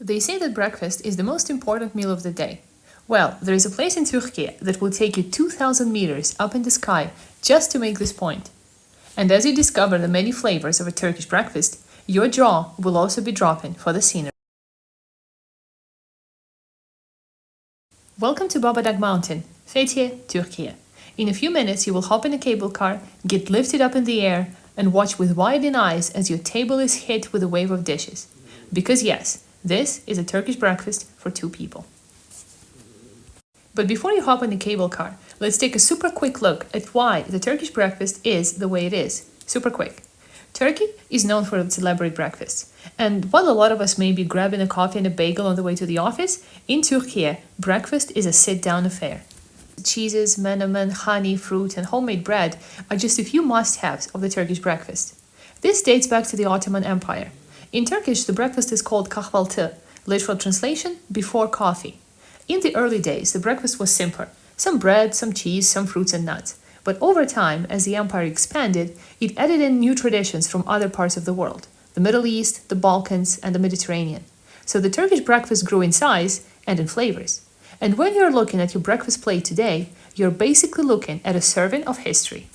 They say that breakfast is the most important meal of the day. Well, there is a place in Turkey that will take you 2,000 meters up in the sky just to make this point. And as you discover the many flavors of a Turkish breakfast, your jaw will also be dropping for the scenery. Welcome to Babadag mountain, Fethiye, Turkey. In a few minutes you will hop in a cable car, get lifted up in the air, and watch with widened eyes as your table is hit with a wave of dishes. Because yes, this is a Turkish breakfast for two people. But before you hop in the cable car, let's take a super quick look at why the Turkish breakfast is the way it is. Super quick. Turkey is known for its elaborate breakfasts. And while a lot of us may be grabbing a coffee and a bagel on the way to the office, in Turkey, breakfast is a sit-down affair. Cheeses, menemen, honey, fruit, and homemade bread are just a few must-haves of the Turkish breakfast. This dates back to the Ottoman Empire. In Turkish, the breakfast is called kahvaltı, literal translation, before coffee. In the early days, the breakfast was simpler. Some bread, some cheese, some fruits and nuts. But over time, as the empire expanded, it added in new traditions from other parts of the world, the Middle East, the Balkans, and the Mediterranean. So the Turkish breakfast grew in size and in flavors. And when you're looking at your breakfast plate today, you're basically looking at a serving of history.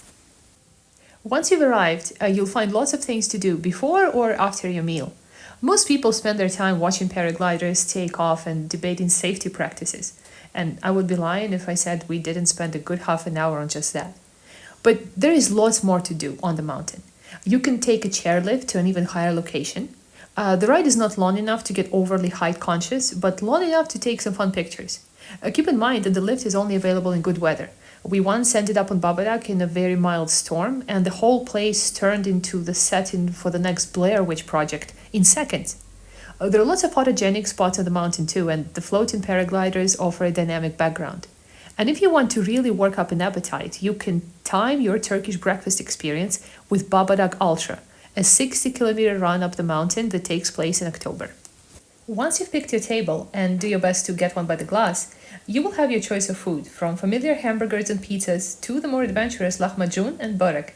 Once you've arrived, you'll find lots of things to do before or after your meal. Most people spend their time watching paragliders take off and debating safety practices. And I would be lying if I said we didn't spend a good half an hour on just that. But there is lots more to do on the mountain. You can take a chairlift to an even higher location. The ride is not long enough to get overly height conscious, but long enough to take some fun pictures. Keep in mind that the lift is only available in good weather. We once ended up on Babadağ in a very mild storm, and the whole place turned into the setting for the next Blair Witch project in seconds. There are lots of photogenic spots on the mountain too, and the floating paragliders offer a dynamic background. And if you want to really work up an appetite, you can time your Turkish breakfast experience with Babadag Ultra, a 60-kilometer run up the mountain that takes place in October. Once you've picked your table and do your best to get one by the glass, you will have your choice of food, from familiar hamburgers and pizzas to the more adventurous lahmacun and börek.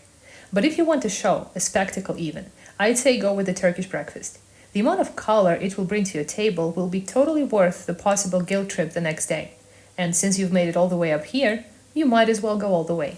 But if you want a show, a spectacle even, I'd say go with the Turkish breakfast. The amount of color it will bring to your table will be totally worth the possible guilt trip the next day. And since you've made it all the way up here, you might as well go all the way.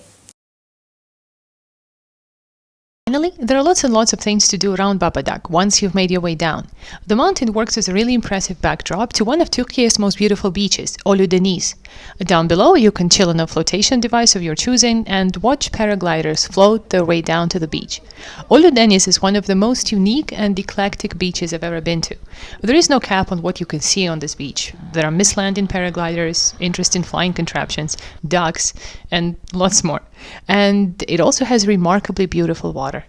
Finally, there are lots and lots of things to do around Babadağ once you've made your way down. The mountain works as a really impressive backdrop to one of Turkey's most beautiful beaches, Ölüdeniz. Down below, you can chill on a flotation device of your choosing and watch paragliders float their way down to the beach. Ölüdeniz is one of the most unique and eclectic beaches I've ever been to. There is no cap on what you can see on this beach. There are mist-landing paragliders, interesting flying contraptions, ducks, and lots more. And it also has remarkably beautiful water.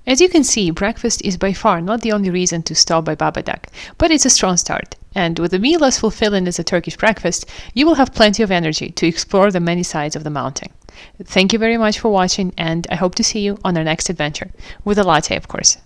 As you can see, breakfast is by far not the only reason to stop by Babadağ, but it's a strong start. And with a meal as fulfilling as a Turkish breakfast, you will have plenty of energy to explore the many sides of the mountain. Thank you very much for watching, and I hope to see you on our next adventure, with a latte, of course.